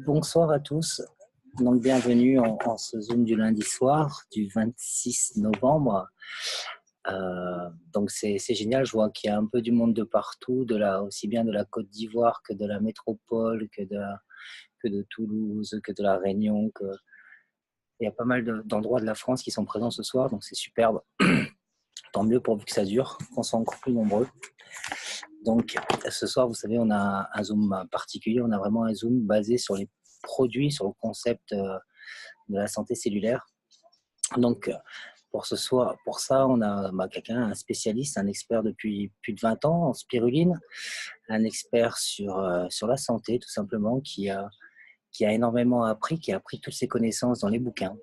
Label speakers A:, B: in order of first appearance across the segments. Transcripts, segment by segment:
A: Bonsoir à tous. Donc, bienvenue en ce Zoom du lundi soir, du 26 novembre. Donc, c'est génial. Je vois qu'il y a un peu du monde de partout, aussi bien de la Côte d'Ivoire que de la métropole, que de Toulouse, que de la Réunion. Il y a pas mal d'endroits de la France qui sont présents ce soir, donc c'est superbe. Tant mieux pourvu que ça dure, qu'on soit encore plus nombreux. Donc, ce soir, vous savez, on a un Zoom particulier. On a vraiment un Zoom basé sur les produits, sur le concept de la santé cellulaire. Donc, pour ça, on a un spécialiste, un expert depuis plus de 20 ans en spiruline, un expert sur la santé, tout simplement, qui a énormément appris, qui a appris toutes ses connaissances dans les bouquins,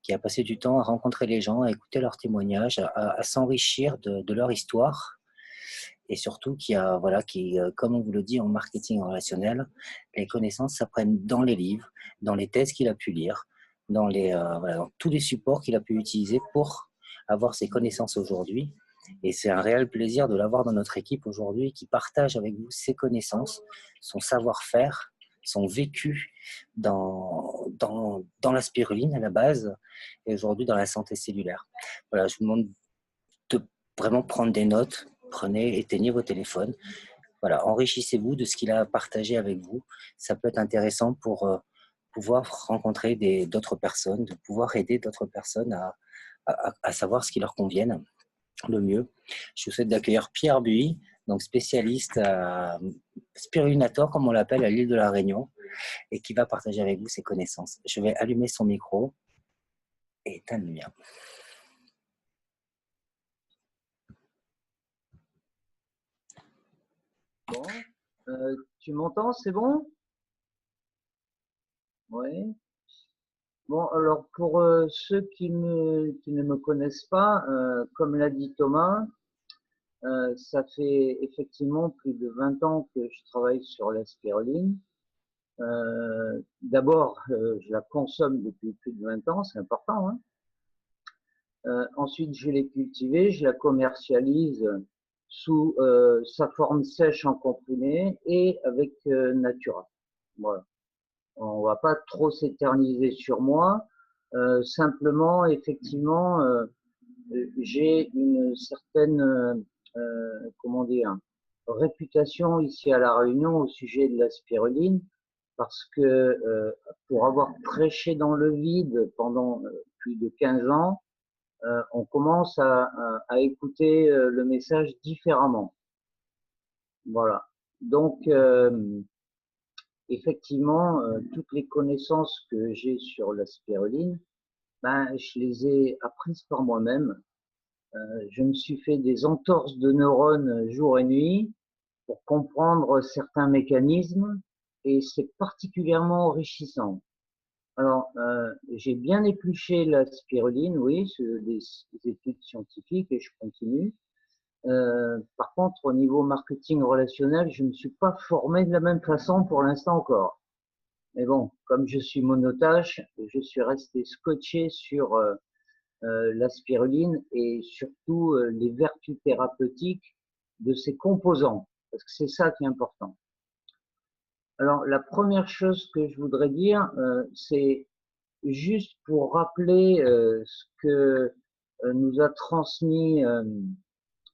A: qui a passé du temps à rencontrer les gens, à écouter leurs témoignages, à s'enrichir de leur histoire. Et surtout, comme on vous le dit en marketing relationnel, les connaissances s'apprennent dans les livres, dans les thèses qu'il a pu lire, dans tous les supports qu'il a pu utiliser pour avoir ces connaissances aujourd'hui. Et c'est un réel plaisir de l'avoir dans notre équipe aujourd'hui, qui partage avec vous ses connaissances, son savoir-faire, son vécu dans la spiruline à la base, et aujourd'hui dans la santé cellulaire. Voilà, je vous demande de vraiment prendre des notes. Prenez, éteignez vos téléphones. Voilà, enrichissez-vous de ce qu'il a partagé avec vous. Ça peut être intéressant pour pouvoir rencontrer d'autres personnes, de pouvoir aider d'autres personnes à savoir ce qui leur convienne le mieux. Je vous souhaite d'accueillir Pierre Buy, donc spécialiste spirulinator, comme on l'appelle, à l'île de la Réunion, et qui va partager avec vous ses connaissances. Je vais allumer son micro et éteindre le mien.
B: Bon, tu m'entends, c'est bon? Oui. Bon, alors pour ceux qui ne me connaissent pas, comme l'a dit Thomas, ça fait effectivement plus de 20 ans que je travaille sur la spiruline. D'abord, je la consomme depuis plus de 20 ans, c'est important, hein. Ensuite, je l'ai cultivée, je la commercialise sous sa forme sèche en comprimé et avec Natura. Voilà. On va pas trop s'éterniser sur moi. Simplement, effectivement, j'ai une certaine, comment dire, réputation ici à La Réunion au sujet de la spiruline, parce que pour avoir prêché dans le vide pendant plus de 15 ans, on commence à écouter le message différemment. Voilà. Donc, effectivement, toutes les connaissances que j'ai sur la spiruline, ben, je les ai apprises par moi-même. Je me suis fait des entorses de neurones jour et nuit pour comprendre certains mécanismes et c'est particulièrement enrichissant. Alors, j'ai bien épluché la spiruline, oui, sur des études scientifiques et je continue. Par contre, au niveau marketing relationnel, je ne me suis pas formé de la même façon pour l'instant encore. Mais bon, comme je suis monotache, je suis resté scotché sur la spiruline et surtout les vertus thérapeutiques de ses composants, parce que c'est ça qui est important. Alors, la première chose que je voudrais dire, c'est juste pour rappeler ce que nous a transmis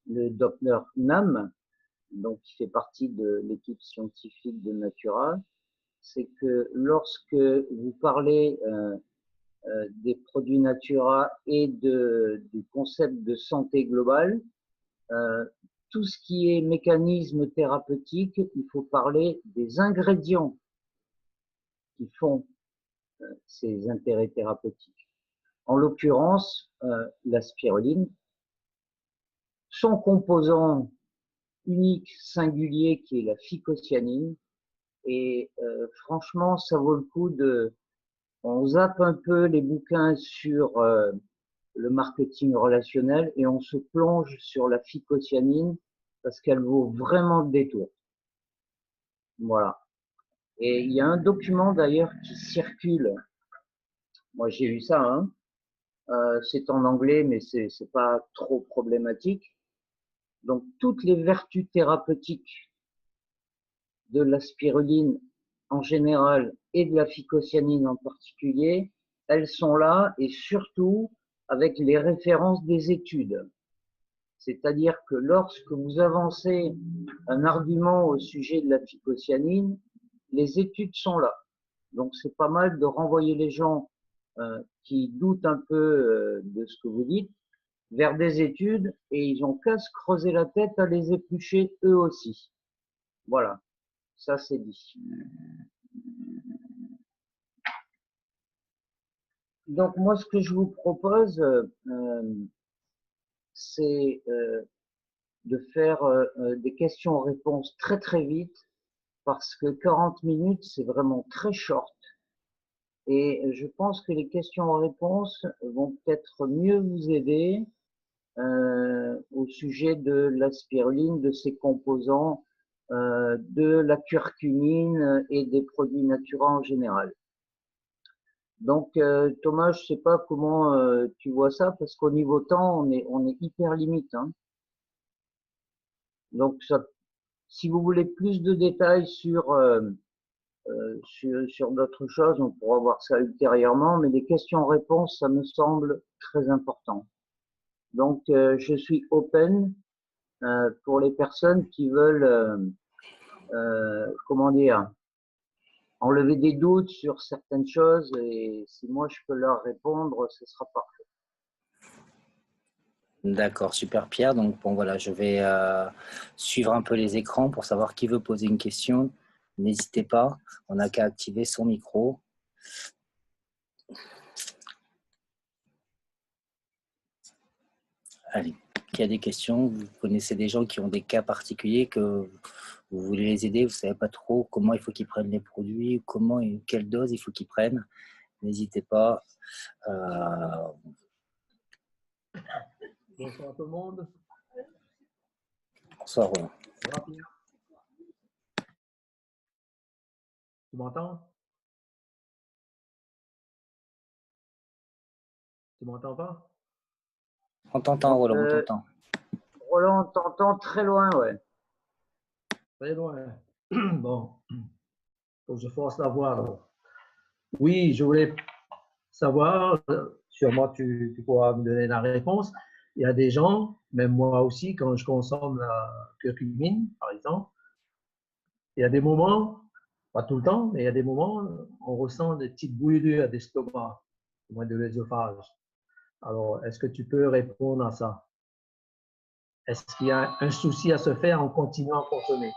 B: le docteur Nam, donc qui fait partie de l'équipe scientifique de Natura, c'est que lorsque vous parlez des produits Natura et du concept de santé globale, tout ce qui est mécanisme thérapeutique, il faut parler des ingrédients qui font ces intérêts thérapeutiques. En l'occurrence, la spiruline, son composant unique, singulier, qui est la phycocyanine, et franchement, ça vaut le coup on zappe un peu les bouquins sur le marketing relationnel et on se plonge sur la phycocyanine parce qu'elle vaut vraiment le détour. Voilà. Et il y a un document d'ailleurs qui circule. Moi, j'ai eu ça, hein. C'est en anglais, mais c'est pas trop problématique. Donc, toutes les vertus thérapeutiques de la spiruline en général et de la phycocyanine en particulier, elles sont là et surtout avec les références des études. C'est-à-dire que lorsque vous avancez un argument au sujet de la phycocyanine, les études sont là. Donc c'est pas mal de renvoyer les gens qui doutent un peu de ce que vous dites vers des études et ils ont qu'à se creuser la tête à les éplucher eux aussi. Voilà, ça c'est dit. Donc moi ce que je vous propose, c'est de faire des questions-réponses très très vite parce que 40 minutes c'est vraiment très short et je pense que les questions-réponses vont peut-être mieux vous aider au sujet de la spiruline, de ses composants, de la curcumine et des produits naturels en général. Donc Thomas, je sais pas comment tu vois ça parce qu'au niveau temps, on est hyper limite. Hein. Donc ça, si vous voulez plus de détails sur d'autres choses, on pourra voir ça ultérieurement, mais les questions-réponses, ça me semble très important. Donc je suis open pour les personnes qui veulent, comment dire, enlever des doutes sur certaines choses et si moi je peux leur répondre, ce sera parfait.
A: D'accord, super Pierre. Donc bon voilà, je vais suivre un peu les écrans pour savoir qui veut poser une question. N'hésitez pas, on n'a qu'à activer son micro. Allez, qui a des questions, vous connaissez des gens qui ont des cas particuliers que vous voulez les aider, vous ne savez pas trop comment il faut qu'ils prennent les produits, comment et quelle dose il faut qu'ils prennent. N'hésitez pas.
C: Bonsoir tout le monde.
A: Bonsoir Roland.
C: Bonsoir Pierre. Tu m'entends? Tu m'entends pas?
A: On t'entend Roland, on t'entend.
B: Roland, on t'entend très loin, ouais.
C: Très loin. Bon, faut que je force la voix alors. Oui, je voulais savoir, sûrement tu pourras me donner la réponse. Il y a des gens, même moi aussi, quand je consomme la curcumine, par exemple, il y a des moments, pas tout le temps, mais il y a des moments, on ressent des petites brûlures d'estomac, au moins de l'œsophage. Alors, est-ce que tu peux répondre à ça? Est-ce qu'il y a un souci à se faire en continuant à consommer?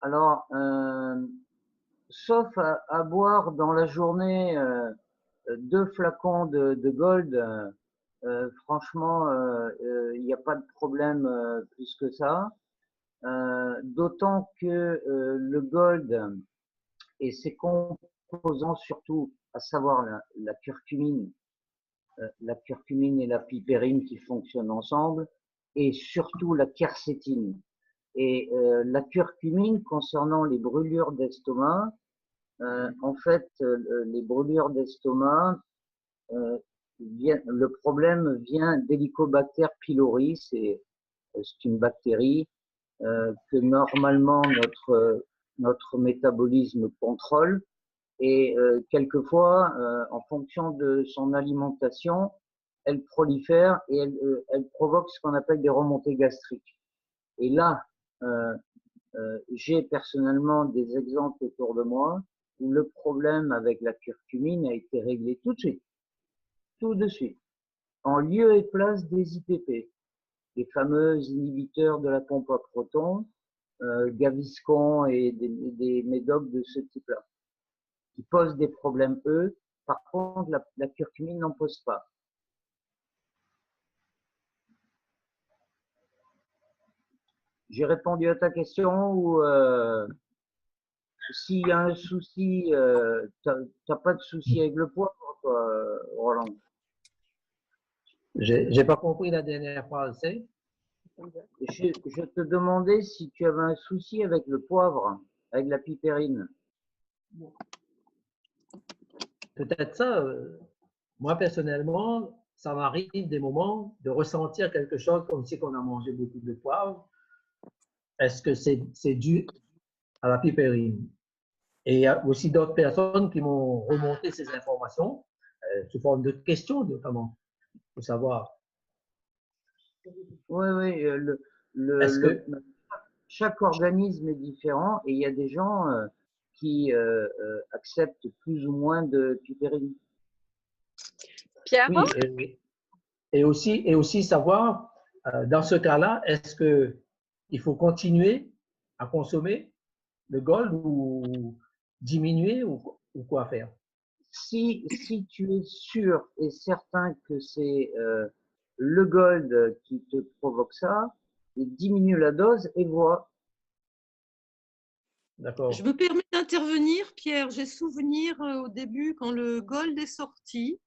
B: Alors, sauf à boire dans la journée 2 flacons de Gold, franchement, il n'y a pas de problème plus que ça. D'autant que le Gold et ses composants surtout, à savoir la curcumine et la piperine qui fonctionnent ensemble, et surtout la quercétine. Et la curcumine, concernant les brûlures d'estomac, en fait, les brûlures d'estomac, le problème vient d'Helicobacter pylori, c'est une bactérie que normalement notre métabolisme contrôle et quelquefois, en fonction de son alimentation, elle prolifère et elle provoque ce qu'on appelle des remontées gastriques. Et là, j'ai personnellement des exemples autour de moi où le problème avec la curcumine a été réglé tout de suite, en lieu et place des IPP, les fameux inhibiteurs de la pompe à protons, Gaviscon et des médocs de ce type-là, qui posent des problèmes eux. Par contre, la curcumine n'en pose pas. J'ai répondu à ta question ou s'il y a un souci, t'as pas de souci avec le poids, toi, Roland?
C: J'ai pas compris la dernière phrase, c'est?
B: Je te demandais si tu avais un souci avec le poivre, avec la piperine.
C: Peut-être ça. Moi, personnellement, ça m'arrive des moments de ressentir quelque chose comme si on a mangé beaucoup de poivre. est-ce que c'est dû à la piperine? Et il y a aussi d'autres personnes qui m'ont remonté ces informations sous forme de questions, notamment, pour savoir.
B: Oui, oui,
C: Est-ce que,
B: chaque organisme est différent et il y a des gens qui acceptent plus ou moins de piperine.
D: Pierre?
C: oui, et aussi savoir, dans ce cas-là, est-ce qu'il faut continuer à consommer le gold ou diminuer ou quoi faire?
B: Si tu es sûr et certain que c'est le gold qui te provoque ça, diminue la dose et vois.
C: D'accord.
E: Je me permets d'intervenir, Pierre. J'ai souvenir au début, quand le gold est sorti,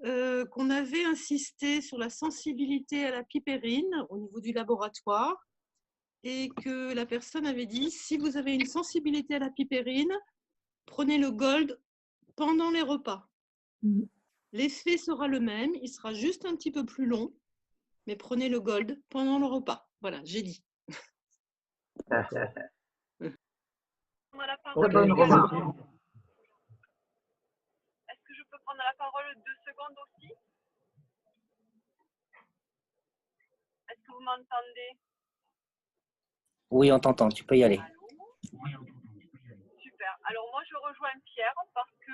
E: qu'on avait insisté sur la sensibilité à la piperine au niveau du laboratoire et que la personne avait dit, si vous avez une sensibilité à la piperine, prenez le gold pendant les repas. L'effet sera le même, il sera juste un petit peu plus long, mais prenez le gold pendant le repas. Voilà, j'ai dit.
B: Très bonne remarque.
D: Est-ce que je peux prendre la parole 2 secondes aussi? Est-ce que vous m'entendez?
A: Oui, on t'entend, tu peux y aller.
D: Super. Alors moi, je rejoins Pierre parce que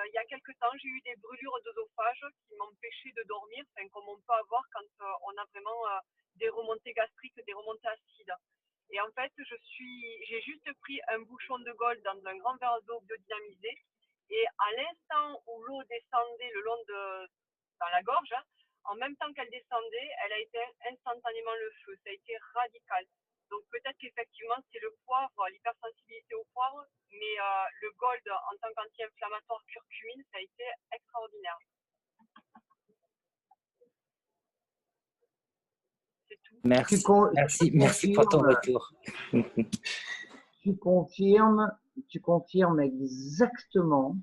D: il y a quelque temps, j'ai eu des brûlures d'œsophage qui m'empêchaient de dormir, comme on peut avoir quand on a vraiment des remontées gastriques, des remontées acides. Et en fait, j'ai juste pris un bouchon de gold dans un grand verre d'eau biodynamisé. Et à l'instant où l'eau descendait le long dans la gorge, en même temps qu'elle descendait, elle a éteint instantanément le feu. Ça a été radical. Donc peut-être qu'effectivement, c'est le poivre, l'hypersensibilité au poivre, mais le gold en tant qu'anti-inflammatoire curcumine, ça a été extraordinaire. C'est tout.
A: Merci pour ton retour.
B: Tu confirmes exactement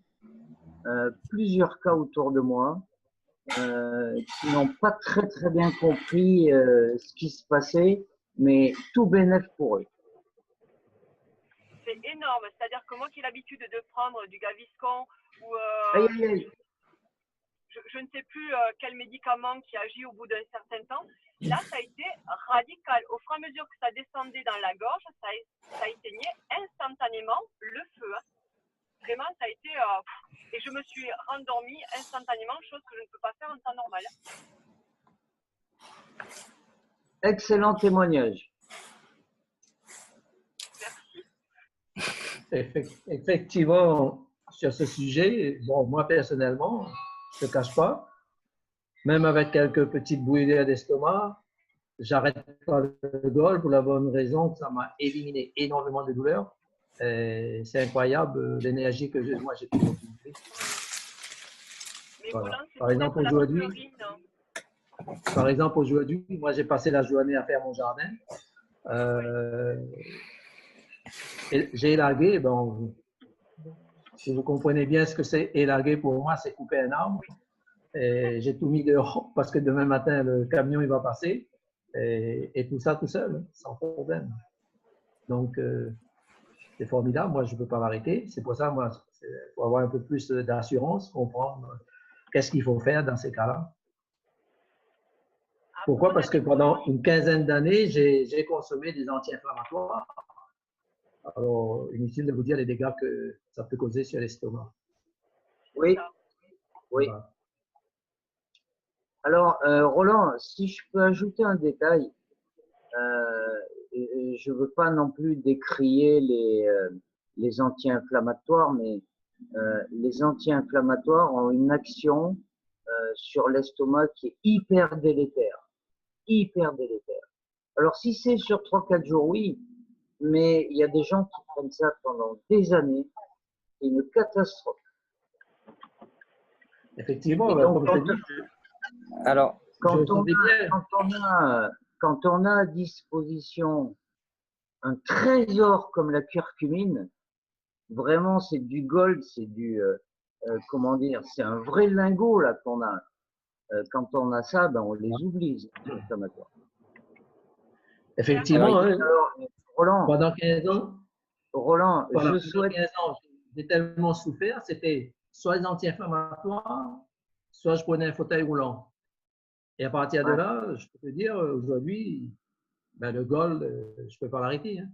B: plusieurs cas autour de moi qui n'ont pas très très bien compris ce qui se passait, mais tout bénef pour eux.
D: C'est énorme, c'est-à-dire que moi qui ai l'habitude de prendre du Gaviscon ou je ne sais plus quel médicament qui agit au bout d'un certain temps, là ça a été radical. Au fur et à mesure que ça descendait dans la gorge, ça éteignait instantanément le feu. Hein. Vraiment, ça a été... et je me suis rendormie instantanément, chose que je ne peux pas faire en temps normal.
B: Excellent témoignage.
C: Effectivement, sur ce sujet, bon, moi personnellement, je ne te cache pas, même avec quelques petites bouillières d'estomac, j'arrête pas le gold pour la bonne raison que ça m'a éliminé énormément de douleurs. C'est incroyable l'énergie que j'ai. Moi, j'ai pu utiliser. Voilà. Par exemple, aujourd'hui, moi, j'ai passé la journée à faire mon jardin. J'ai élagué. Bon, si vous comprenez bien ce que c'est élaguer pour moi, c'est couper un arbre. J'ai tout mis dehors parce que demain matin, le camion il va passer. Et tout ça tout seul, sans problème. Donc, c'est formidable. Moi, je ne peux pas m'arrêter. C'est pour ça, moi, il faut avoir un peu plus d'assurance, comprendre qu'est-ce qu'il faut faire dans ces cas-là. Pourquoi? Parce que pendant une quinzaine d'années, j'ai consommé des anti-inflammatoires. Alors, inutile de vous dire les dégâts que ça peut causer sur l'estomac.
B: Oui, oui. Voilà. Alors, Roland, si je peux ajouter un détail, je ne veux pas non plus décrier les anti-inflammatoires, mais les anti-inflammatoires ont une action sur l'estomac qui est hyper délétère. Hyper délétère. Alors, si c'est sur 3-4 jours, oui, mais il y a des gens qui prennent ça pendant des années. C'est une catastrophe.
C: Effectivement,
B: donc,
A: alors,
B: quand on a à disposition un trésor comme la curcumine, vraiment c'est du gold, c'est du comment dire, c'est un vrai lingot là qu'on a. Quand on a ça, ben on les oublie, les inflammatoires.
C: Effectivement,
A: Alors,
C: hein,
B: Alors, Roland,
C: pendant 15 ans,
B: Roland,
C: voilà,
B: je
C: pendant
B: souhaite,
C: 15 ans, j'ai tellement souffert, c'était soit les anti-inflammatoires, soit je prenais un fauteuil roulant. Et à partir de
B: ouais.
C: là, je peux te dire, aujourd'hui, ben, le Gold, je ne peux pas l'arrêter. Hein.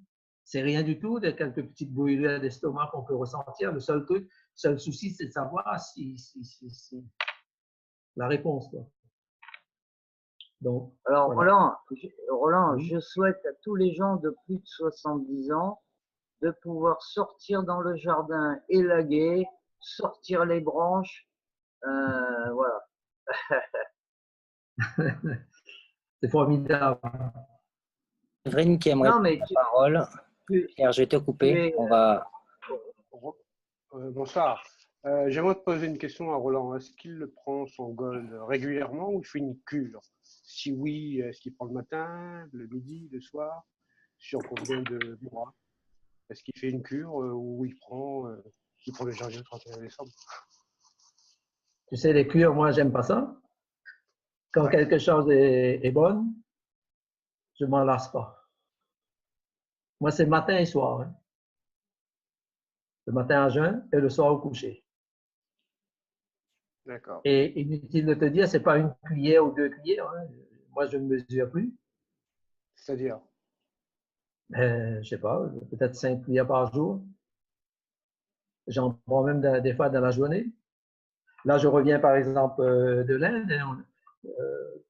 C: C'est rien du tout, de quelques petites brûlures d'estomac qu'on peut ressentir. Le seul truc, le seul souci, c'est de savoir si la réponse. Quoi. Donc,
B: Alors,
C: voilà.
B: Roland,
C: Oui.
B: je souhaite à tous les gens de plus de 70 ans de pouvoir sortir dans le jardin élaguer, sortir les branches, voilà.
C: C'est formidable.
A: Séverine qui aimerait
B: Non,
A: prendre
B: mais
A: la parole.
B: tu,
A: Pierre, je vais te
B: tu
A: couper.
B: es,
A: On va.
F: Bonsoir. J'aimerais te poser une question à Roland. Est-ce qu'il prend son Gold régulièrement ou il fait une cure? Si oui, est-ce qu'il prend le matin, le midi, le soir? Sur combien de mois? Est-ce qu'il fait une cure ou il prend le janvier au 31 décembre?
C: Tu sais, les cures, moi, j'aime pas ça. Quand
F: Ouais.
C: quelque chose est bon, je m'en lasse pas. Moi, c'est matin et soir. Hein. Le matin à jeun et le soir au coucher.
F: D'accord.
C: Et inutile de te dire, c'est pas une cuillère ou 2 cuillères. Hein. Moi, je ne mesure plus.
F: C'est-à-dire?
C: Je sais pas, peut-être 5 cuillères par jour. J'en prends même des fois dans la journée. Là, je reviens par exemple de l'Inde. Hein.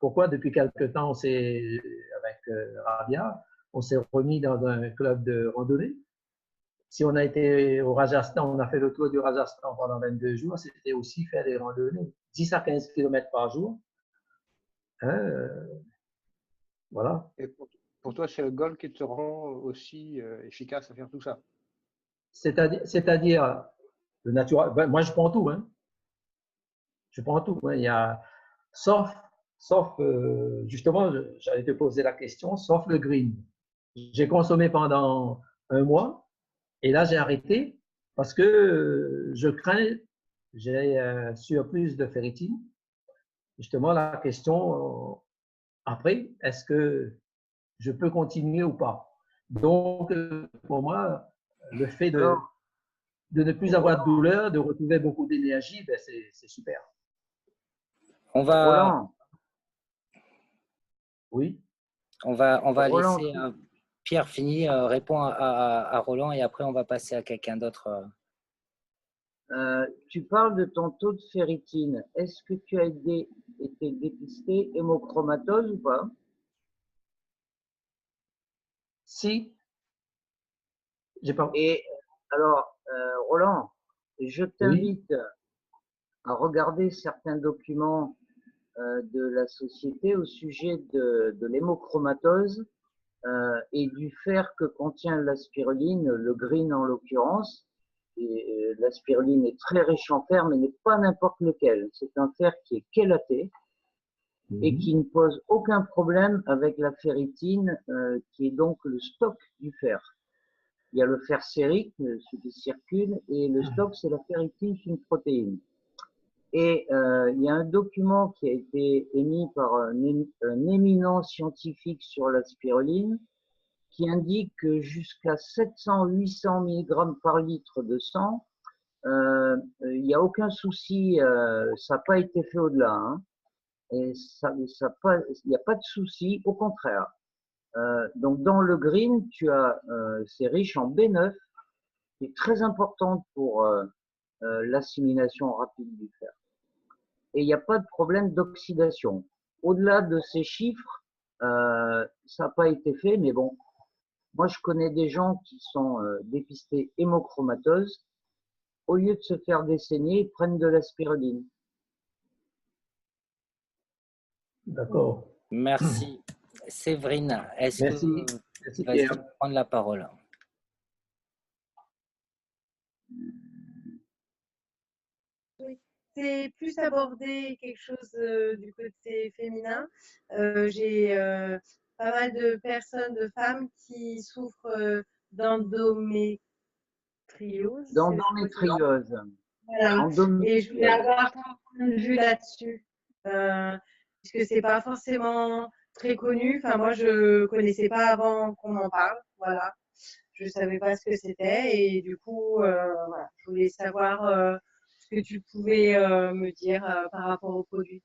C: Pourquoi depuis quelque temps, avec Rabia, on s'est remis dans un club de randonnée. Si on a été au Rajasthan, on a fait le tour du Rajasthan pendant 22 jours, c'était aussi faire des randonnées, 10 à 15 km par jour. Hein, voilà.
F: Et pour toi, c'est le Gold qui te rend aussi efficace à faire tout ça?
C: C'est-à-dire le naturel. Ben, moi, je prends tout. Hein. Je prends tout. Hein. Il y a, sauf justement, j'allais te poser la question, sauf le green. J'ai consommé pendant un mois et là, j'ai arrêté parce que je crains, j'ai un surplus de ferritine. Justement, la question après, est-ce que je peux continuer ou pas? Donc, pour moi, le fait
B: alors,
C: de ne plus avoir de douleur, de retrouver beaucoup d'énergie, ben c'est super.
A: On va,
B: Roland,
C: Oui.
A: on va
B: Roland,
A: laisser Pierre finir, répondre à Roland et après on va passer à quelqu'un d'autre.
B: tu parles de ton taux de ferritine. Est-ce que tu as été dépisté hémochromatose ou pas?
C: Si, j'ai pas.
B: Et alors, Roland, je
C: Oui.
B: t'invite à regarder certains documents de la société au sujet de l'hémochromatose et du fer que contient la spiruline, le green en l'occurrence. Et la spiruline est très riche en fer, mais n'est pas n'importe lequel. C'est un fer qui est chélaté et qui ne pose aucun problème avec la ferritine, qui est donc le stock du fer. Il y a le fer sérique, ce qui circule, et le stock, c'est la ferritine, qui est une protéine. Et il y a un document qui a été émis par un éminent scientifique sur la spiruline qui indique que jusqu'à 700-800 mg par litre de sang, il n'y a aucun souci, ça n'a pas été fait au-delà. Hein, et il n'y a pas de souci, au contraire. Donc dans le green, c'est riche en B9, qui est très importante pour l'assimilation rapide du fer. Et il n'y a pas de problème d'oxydation. Au-delà de ces chiffres, ça n'a pas été fait, mais bon, moi je connais des gens qui sont dépistés hémochromatose. Au lieu de se faire désaigner, ils prennent de la spiruline.
C: D'accord.
A: Merci. Séverine, est-ce
C: Merci.
A: que
C: Merci,
A: vas-y
C: Pierre.
A: prendre la parole?
G: C'est plus aborder quelque chose du côté féminin. J'ai pas mal de personnes, de femmes qui souffrent d'endométriose.
B: D'endométriose.
G: Voilà. Et je voulais avoir ton point de vue là-dessus. Puisque c'est pas forcément très connu. Enfin, moi, je connaissais pas avant qu'on m'en parle. Voilà. Je savais pas ce que c'était et du coup, voilà, je voulais savoir ce que tu pouvais me dire par rapport aux produits.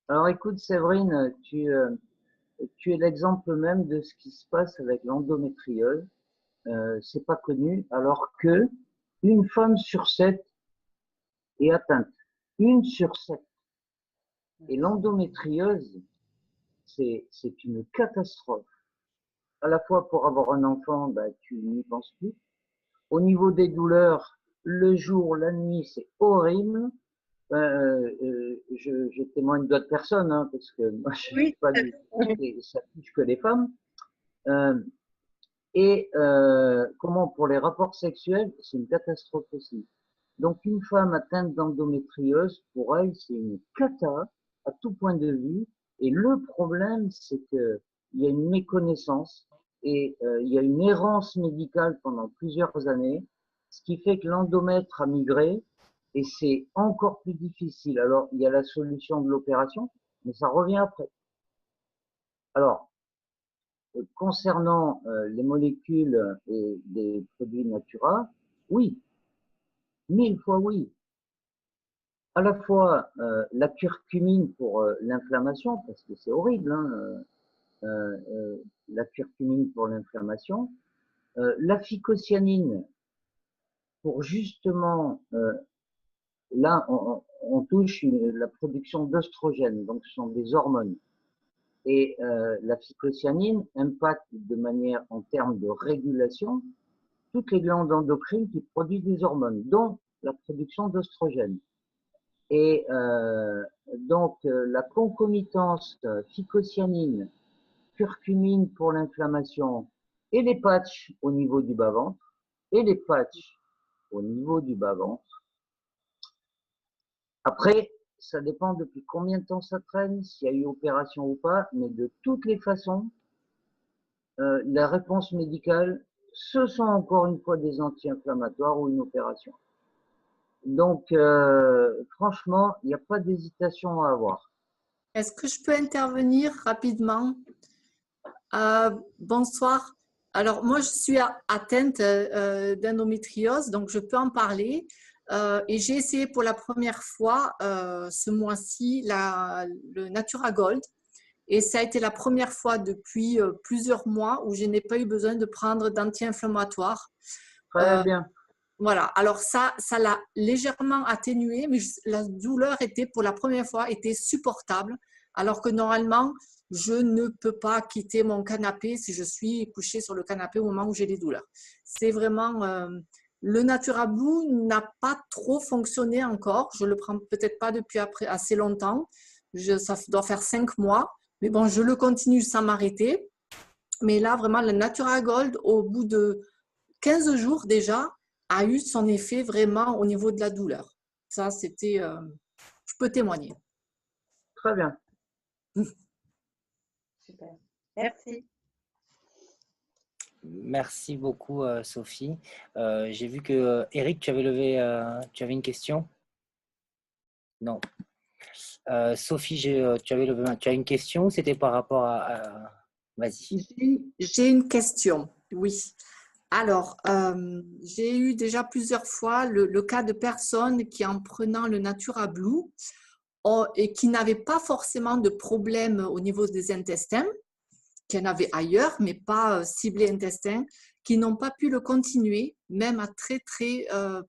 B: Alors écoute, Séverine, tu es l'exemple même de ce qui se passe avec l'endométriose. C'est pas connu, alors que une femme sur 7 est atteinte. Une sur 7. Et l'endométriose, c'est une catastrophe. À la fois pour avoir un enfant, bah, tu n'y penses plus. Au niveau des douleurs, le jour, la nuit, c'est horrible. Je témoigne d'autres personnes, hein, parce que moi, je
G: Oui,
B: suis pas ça touche que les femmes. Comment pour les rapports sexuels, c'est une catastrophe aussi. Donc une femme atteinte d'endométriose, pour elle, c'est une cata à tout point de vue. Et le problème, c'est que il y a une méconnaissance et il y a une errance médicale pendant plusieurs années, ce qui fait que l'endomètre a migré et c'est encore plus difficile. Alors il y a la solution de l'opération, mais ça revient après. Alors concernant les molécules et des produits Natura, oui, 1000 fois oui. À la fois la curcumine pour l'inflammation, parce que c'est horrible, hein, la curcumine pour l'inflammation, la phycocyanine pour justement, là on touche la production d'œstrogènes, donc ce sont des hormones. Et la phycocyanine impacte de manière en termes de régulation toutes les glandes endocrines qui produisent des hormones, dont la production d'œstrogènes. Et donc la concomitance phycocyanine, curcumine pour l'inflammation et les patchs au niveau du bas-ventre, et les patchs au niveau du bas-ventre. Après, ça dépend depuis combien de temps ça traîne, s'il y a eu opération ou pas, mais de toutes les façons, la réponse médicale, ce sont encore une fois des anti-inflammatoires ou une opération. Donc, franchement, il n'y a pas d'hésitation à avoir.
H: Est-ce que je peux intervenir rapidement? Bonsoir. Alors, moi, je suis atteinte d'endométriose, donc je peux en parler. Et j'ai essayé pour la première fois ce mois-ci le Natura Gold. Et ça a été la première fois depuis plusieurs mois où je n'ai pas eu besoin de prendre d'anti-inflammatoires.
B: Très bien.
H: Voilà, alors ça l'a légèrement atténué, mais la douleur était pour la première fois était supportable, alors que normalement, je ne peux pas quitter mon canapé si je suis couchée sur le canapé au moment où j'ai des douleurs. C'est vraiment… le Natura Blue n'a pas trop fonctionné encore. Je ne le prends peut-être pas depuis assez longtemps. Ça doit faire 5 mois. Mais bon, je le continue sans m'arrêter. Mais là, vraiment, le Natura Gold, au bout de 15 jours déjà, a eu son effet vraiment au niveau de la douleur. Ça, c'était… je peux témoigner.
B: Très bien.
G: Super. Merci.
A: Merci beaucoup, Sophie. J'ai vu que Eric, tu avais une question? Non. Sophie, tu as une question? C'était par rapport à… Vas-y.
H: J'ai une question, oui. Alors, j'ai eu déjà plusieurs fois le cas de personnes qui, en prenant le Natura Blue, et qui n'avaient pas forcément de problème au niveau des intestins, qui en avaient ailleurs, mais pas ciblé intestin, qui n'ont pas pu le continuer, même à très, très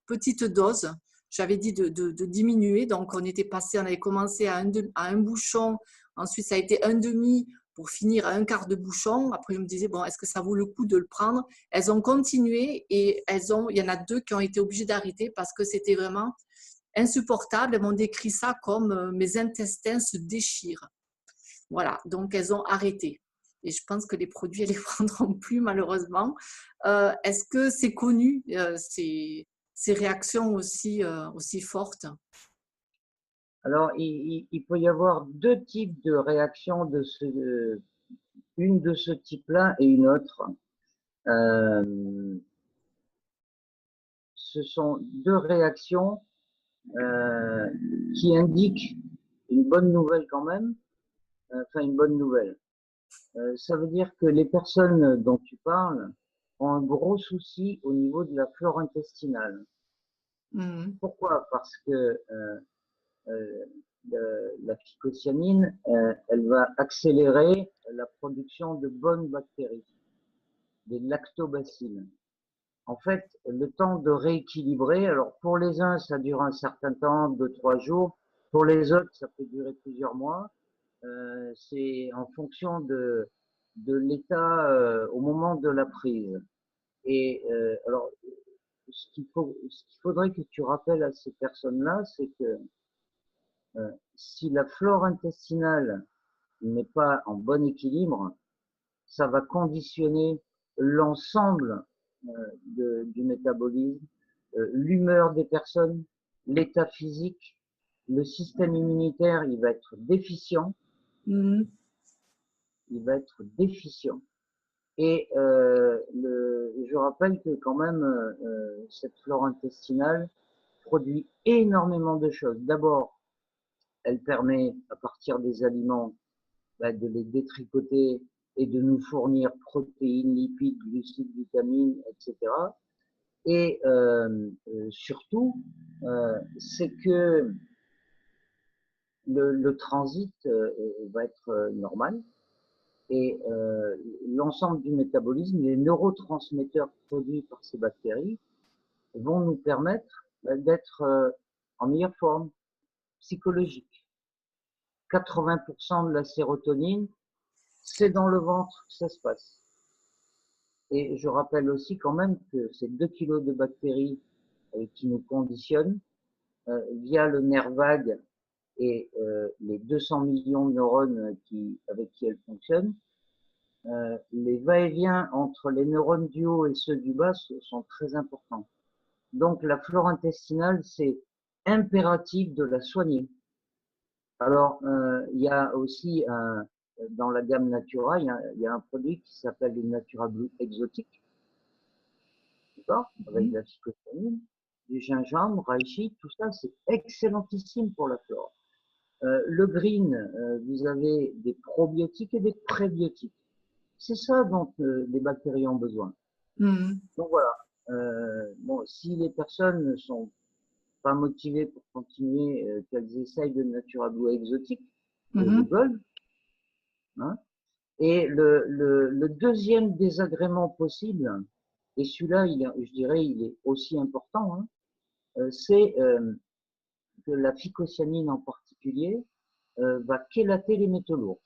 H: petite dose. J'avais dit de diminuer, donc on avait commencé à un bouchon, ensuite ça a été un demi, pour finir à un quart de bouchon. Après, je me disais, bon, est-ce que ça vaut le coup de le prendre? Elles ont continué et il y en a 2 qui ont été obligées d'arrêter parce que c'était vraiment insupportable. Elles m'ont décrit ça comme mes intestins se déchirent. Voilà, donc elles ont arrêté. Et je pense que les produits, elles ne les prendront plus malheureusement. Est-ce que c'est connu, ces réactions aussi fortes?
B: Alors, il peut y avoir 2 types de réactions une de ce type-là et une autre. Ce sont 2 réactions qui indiquent une bonne nouvelle quand même, enfin une bonne nouvelle. Ça veut dire que les personnes dont tu parles ont un gros souci au niveau de la flore intestinale. Pourquoi? Parce que la phycocyanine, elle va accélérer la production de bonnes bactéries, des lactobacilles. En fait, le temps de rééquilibrer, alors pour les uns, ça dure un certain temps, 2-3 jours. Pour les autres, ça peut durer plusieurs mois. C'est en fonction de l'état au moment de la prise. Et alors, ce qu'il faudrait que tu rappelles à ces personnes-là, c'est que si la flore intestinale n'est pas en bon équilibre, ça va conditionner l'ensemble du métabolisme, l'humeur des personnes, l'état physique, le système immunitaire, il va être déficient. Il va être déficient. Et je rappelle que quand même, cette flore intestinale produit énormément de choses. D'abord, elle permet, à partir des aliments, de les détricoter et de nous fournir protéines, lipides, glucides, vitamines, etc. Et surtout, c'est que le transit va être normal et l'ensemble du métabolisme, les neurotransmetteurs produits par ces bactéries vont nous permettre d'être en meilleure forme psychologique. 80% de la sérotonine, c'est dans le ventre que ça se passe. Et je rappelle aussi quand même que ces 2 kilos de bactéries qui nous conditionnent via le nerf vague et les 200 millions de neurones avec qui elles fonctionnent, les va-et-vient entre les neurones du haut et ceux du bas sont très importants. Donc la flore intestinale, c'est impératif de la soigner. Alors, il y a aussi dans la gamme Natura, il y a un produit qui s'appelle le Natura Blue exotique, d'accord, avec de la phycocyanine, du gingembre, reishi, tout ça, c'est excellentissime pour la flore. Le green, vous avez des probiotiques et des prébiotiques. C'est ça dont les bactéries ont besoin. Donc voilà. Bon, si les personnes ne sont pas motivées pour continuer, qu'elles essayent de Natura Blue exotique, Google. Hein. Et le deuxième désagrément possible, et celui-là, je dirais, il est aussi important, hein, c'est que la phycocyanine en particulier va chélater les métaux lourds.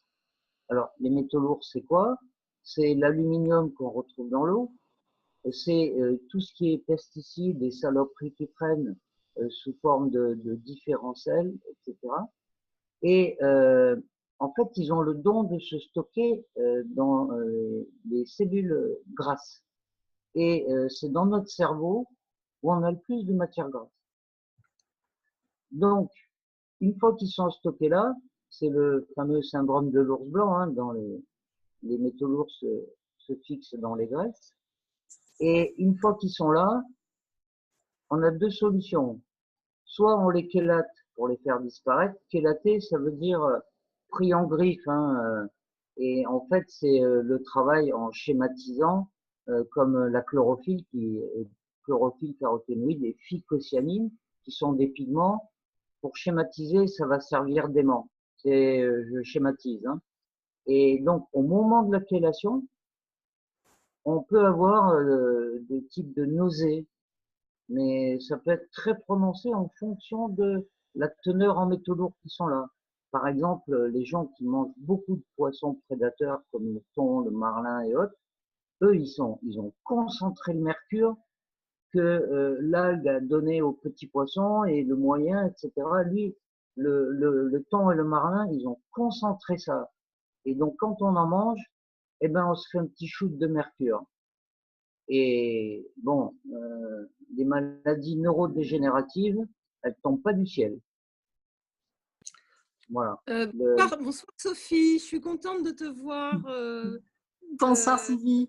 B: Alors, les métaux lourds, c'est quoi? C'est l'aluminium qu'on retrouve dans l'eau, c'est tout ce qui est pesticides et saloperies qui traînent sous forme de différents sels, etc. Et en fait, ils ont le don de se stocker dans les cellules grasses. Et c'est dans notre cerveau où on a le plus de matière grasse. Donc, une fois qu'ils sont stockés là, c'est le fameux syndrome de l'ours blanc, hein, dans les métaux lourds se fixent dans les graisses. Et une fois qu'ils sont là, on a deux solutions. Soit on les chélate pour les faire disparaître. Chélater, ça veut dire pris en griffe. Hein, et en fait, c'est le travail en schématisant, comme la chlorophylle, chlorophylle, caroténoïde et phycocyanine, qui sont des pigments. Pour schématiser, ça va servir d'aimant. Je schématise. Hein. Et donc, au moment de la chélation, on peut avoir des types de nausées, mais ça peut être très prononcé en fonction de la teneur en métaux lourds qui sont là. Par exemple, les gens qui mangent beaucoup de poissons prédateurs comme le thon, le marlin et autres, eux, ils ont concentré le mercure que l'algue a donné aux petits poissons et le moyen, etc. Lui, le thon et le marlin, ils ont concentré ça. Et donc, quand on en mange, eh ben, on se fait un petit shoot de mercure. Et bon, les maladies neurodégénératives, elles tombent pas du ciel. Voilà.
E: Bonsoir Sophie, je suis contente de te voir.
H: Bonsoir Sylvie.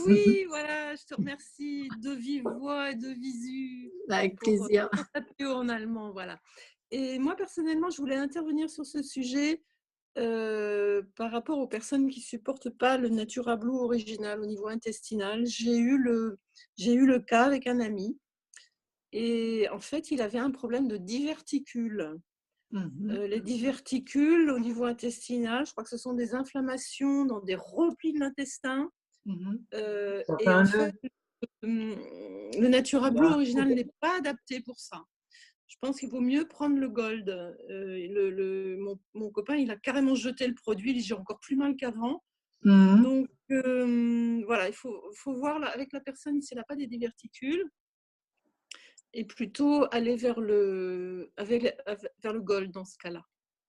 E: Oui, voilà, je te remercie de vive voix et de visu.
H: Avec plaisir.
E: Pour en allemand, voilà. Et moi, personnellement, je voulais intervenir sur ce sujet Par rapport aux personnes qui ne supportent pas le Natura Blue original au niveau intestinal, j'ai eu le cas avec un ami. Et en fait, il avait un problème de diverticules. Les diverticules au niveau intestinal, je crois que ce sont des inflammations dans des replis de l'intestin. Et en fait, le Natura Blue original n'est pas adapté pour ça. Je pense qu'il vaut mieux prendre le Gold. Mon copain, il a carrément jeté le produit. Il dit, j'ai encore plus mal qu'avant. Donc, voilà, il faut voir avec la personne si elle n'a pas des diverticules et plutôt aller vers le Gold dans ce cas-là.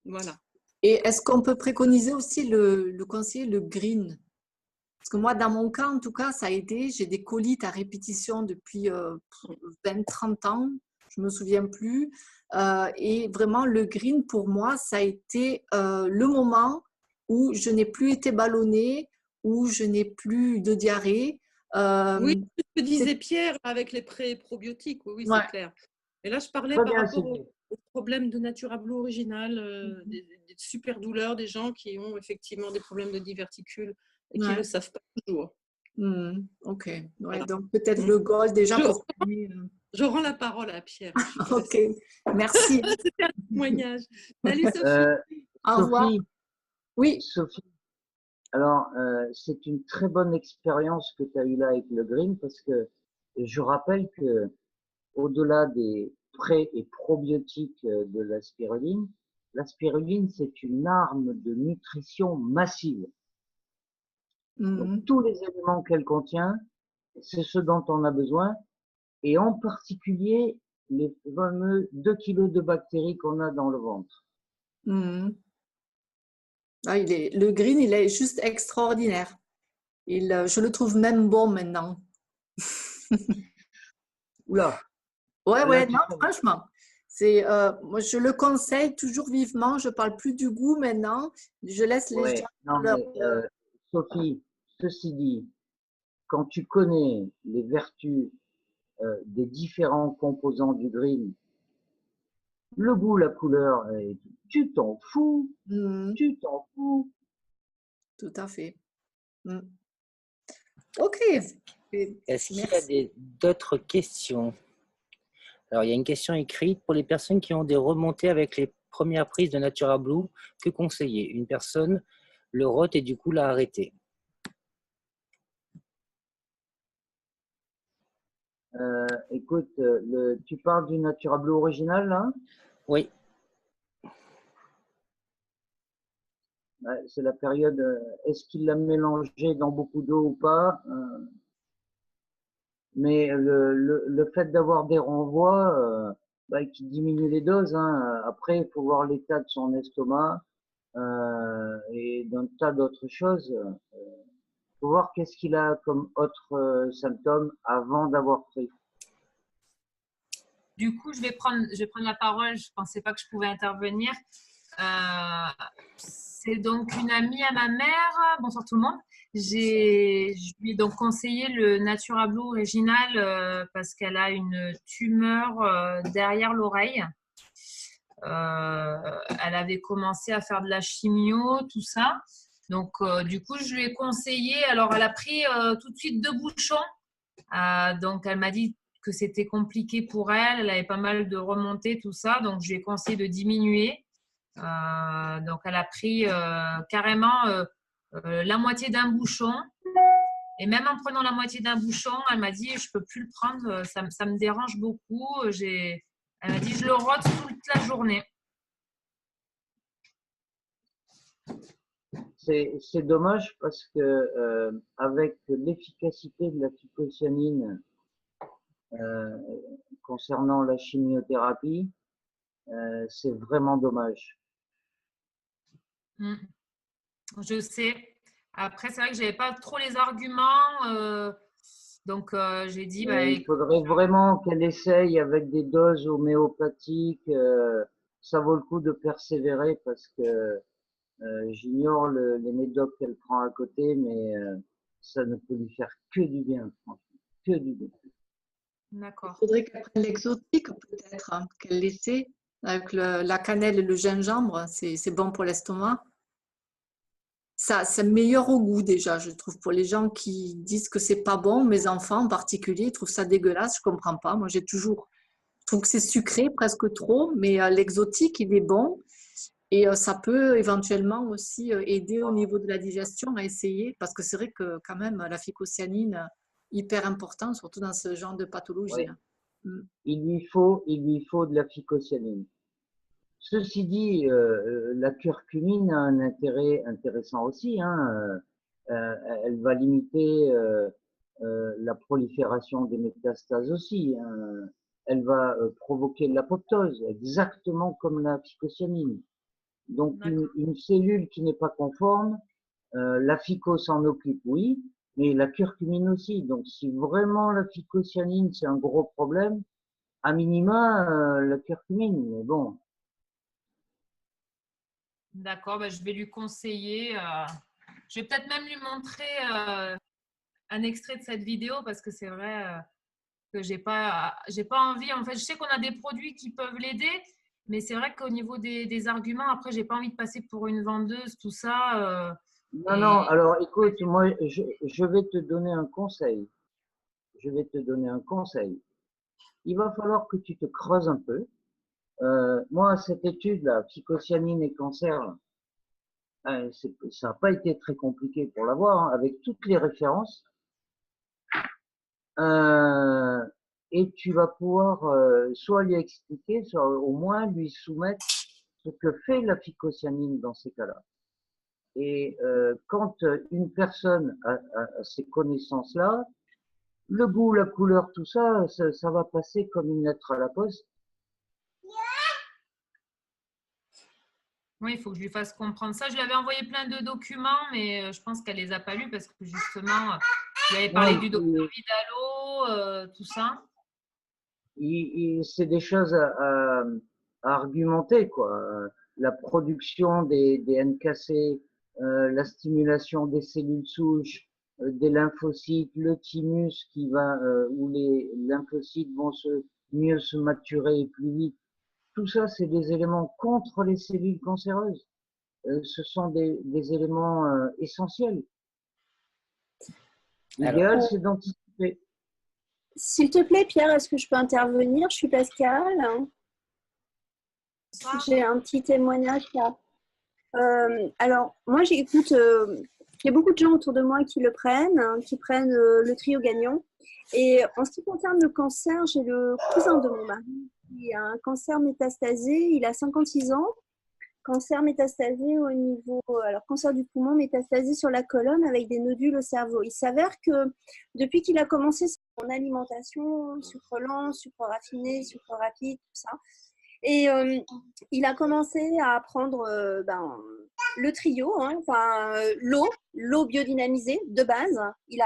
E: Voilà.
H: Et est-ce qu'on peut préconiser aussi le conseiller, le green? Parce que moi, dans mon cas, en tout cas, ça a été, j'ai des colites à répétition depuis 20-30 ans, je ne me souviens plus. Et vraiment, le green, pour moi, ça a été le moment où je n'ai plus été ballonnée, où je n'ai plus de diarrhée.
E: Oui, ce que disait Pierre avec les probiotiques, oui, c'est clair. Et là, je parlais par rapport au problème de Natura Blue original, des super douleurs, des gens qui ont effectivement des problèmes de diverticules et qui ne le savent pas toujours.
H: Ok, voilà. Donc peut-être le Gold déjà pour...
E: Je rends la parole à Pierre.
H: Ok, merci.
E: C'était un témoignage. Salut Sophie.
H: Au revoir. Oui.
B: Sophie, alors c'est une très bonne expérience que tu as eue là avec le green parce que je rappelle que au-delà des pré- et probiotiques de la spiruline c'est une arme de nutrition massive. Donc, tous les éléments qu'elle contient, c'est ce dont on a besoin, et en particulier les fameux 2 kilos de bactéries qu'on a dans le ventre.
H: Le green, il est juste extraordinaire. Je le trouve même bon maintenant.
B: Oula.
H: Ouais, non, franchement. Moi, je le conseille toujours vivement. Je parle plus du goût maintenant. Je laisse les gens.
B: Sophie, ceci dit, quand tu connais les vertus des différents composants du green, le goût, la couleur, tu t'en fous. Tu t'en fous.
H: Tout à fait. Ok.
A: Est-ce qu'il y a d'autres questions? Alors, il y a une question écrite. Pour les personnes qui ont des remontées avec les premières prises de Natura Blue, que conseiller? Une personne le rote et du coup l'a arrêté.
B: Écoute, tu parles du Natura Blue original, là?
A: Oui.
B: C'est la période, est-ce qu'il l'a mélangé dans beaucoup d'eau ou pas? Mais le fait d'avoir des renvois qui diminuent les doses, après il faut voir l'état de son estomac et d'un tas d'autres choses. Il faut voir qu'est-ce qu'il a comme autres symptômes avant d'avoir pris.
I: Du coup, je vais prendre la parole. Je ne pensais pas que je pouvais intervenir. C'est donc une amie à ma mère. Bonsoir tout le monde. Je lui ai donc conseillé le Natura Blue original parce qu'elle a une tumeur derrière l'oreille. Elle avait commencé à faire de la chimio, tout ça. Donc, du coup, je lui ai conseillé. Alors, elle a pris tout de suite 2 bouchons. Donc, elle m'a dit que c'était compliqué pour elle. Elle avait pas mal de remontées, tout ça. Donc, je lui ai conseillé de diminuer. Donc, elle a pris carrément la moitié d'un bouchon. Et même en prenant la moitié d'un bouchon, elle m'a dit, je peux plus le prendre, ça me dérange beaucoup. Elle m'a dit, je le rote toute la journée.
B: C'est dommage parce que avec l'efficacité de la phycocyanine concernant la chimiothérapie, c'est vraiment dommage.
I: Je sais. Après, c'est vrai que je n'avais pas trop les arguments. Donc, j'ai dit…
B: il faudrait vraiment qu'elle essaye avec des doses homéopathiques. Ça vaut le coup de persévérer parce que j'ignore les médocs qu'elle prend à côté, mais ça ne peut lui faire que du bien, franchement. Que du bien.
I: D'accord.
H: Il faudrait qu'elle prenne l'exotique peut-être, qu'elle l'essaie avec la cannelle et le gingembre. C'est bon pour l'estomac. ça, c'est meilleur au goût déjà, je trouve. Pour les gens qui disent que c'est pas bon, mes enfants en particulier, ils trouvent ça dégueulasse, je comprends pas. Moi, je trouve que c'est sucré, presque trop, mais l'exotique, il est bon. Et ça peut éventuellement aussi aider au niveau de la digestion à essayer, parce que c'est vrai que quand même, la phycocyanine, hyper important, surtout dans ce genre de pathologie.
B: Oui. Il lui faut de la phycocyanine. Ceci dit, la curcumine a un intérêt intéressant aussi. Hein. Elle va limiter la prolifération des métastases aussi. Hein. Elle va provoquer de l'apoptose, exactement comme la phycocyanine. Donc, une cellule qui n'est pas conforme, la phyco s'en occupe, oui, mais la curcumine aussi. Donc, si vraiment la phycocyanine, c'est un gros problème, à minima, la curcumine, mais bon.
I: D'accord, ben, je vais lui conseiller. Je vais peut-être même lui montrer un extrait de cette vidéo parce que c'est vrai que j'ai pas envie. En fait, je sais qu'on a des produits qui peuvent l'aider, mais c'est vrai qu'au niveau des arguments, après, j'ai pas envie de passer pour une vendeuse, tout ça.
B: Non, alors écoute, moi, je vais te donner un conseil. Je vais te donner un conseil. Il va falloir que tu te creuses un peu. Moi, cette étude-là, phycocyanine et cancer, ça n'a pas été très compliqué pour l'avoir, hein, avec toutes les références. Et tu vas pouvoir soit lui expliquer, soit au moins lui soumettre ce que fait la phycocyanine dans ces cas-là. Et quand une personne a ces connaissances-là, le goût, la couleur, tout ça, ça va passer comme une lettre à la poste.
I: Oui, il faut que je lui fasse comprendre ça. Je lui avais envoyé plein de documents, mais je pense qu'elle ne les a pas lus parce que justement, je lui avais parlé du docteur Vidalo, tout ça.
B: C'est des choses à argumenter, quoi. La production des NKC, la stimulation des cellules souches, des lymphocytes, le thymus qui va, où les lymphocytes vont mieux se maturer et plus vite. Tout ça, c'est des éléments contre les cellules cancéreuses. Ce sont des éléments essentiels. L'idéal, c'est d'anticiper.
J: S'il te plaît, Pierre, est-ce que je peux intervenir? Je suis Pascal. J'ai un petit témoignage là. Alors, moi, j'écoute, il y a beaucoup de gens autour de moi qui le prennent, hein, qui prennent le trio gagnant. Et en ce qui concerne le cancer, j'ai le cousin de mon mari qui a un cancer métastasé. Il a 56 ans. Cancer métastasé au niveau, alors cancer du poumon métastasé sur la colonne avec des nodules au cerveau. Il s'avère que depuis qu'il a commencé son alimentation, sucre lent, sucre raffiné, sucre rapide, tout ça, et il a commencé à prendre le trio, hein, enfin l'eau biodynamisée de base. Il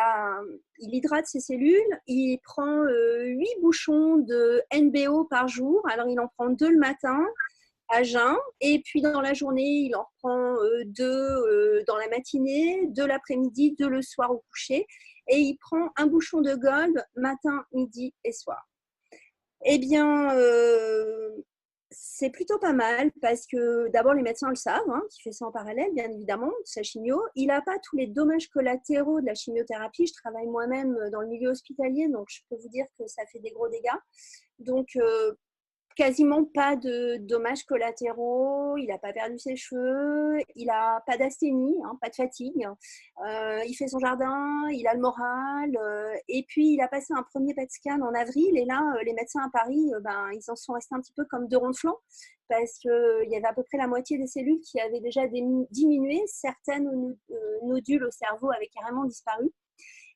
J: hydrate ses cellules, il prend 8 bouchons de NBO par jour. Alors il en prend 2 le matin à jeun, et puis dans la journée, il en prend 2 dans la matinée, 2 l'après-midi, 2 le soir au coucher, et il prend un bouchon de Gold matin, midi et soir. Eh bien, c'est plutôt pas mal parce que d'abord les médecins le savent, hein, qui fait ça en parallèle, bien évidemment, de sa chimio. Il n'a pas tous les dommages collatéraux de la chimiothérapie. Je travaille moi-même dans le milieu hospitalier, donc je peux vous dire que ça fait des gros dégâts. Donc, quasiment pas de dommages collatéraux, il n'a pas perdu ses cheveux, il n'a pas d'asthénie, hein, pas de fatigue, il fait son jardin, il a le moral, et puis il a passé un premier PET scan en avril, et là, les médecins à Paris, ils en sont restés un petit peu comme 2 ronds de flanc, parce qu'il y avait à peu près la moitié des cellules qui avaient déjà diminué, certaines nodules au cerveau avaient carrément disparu.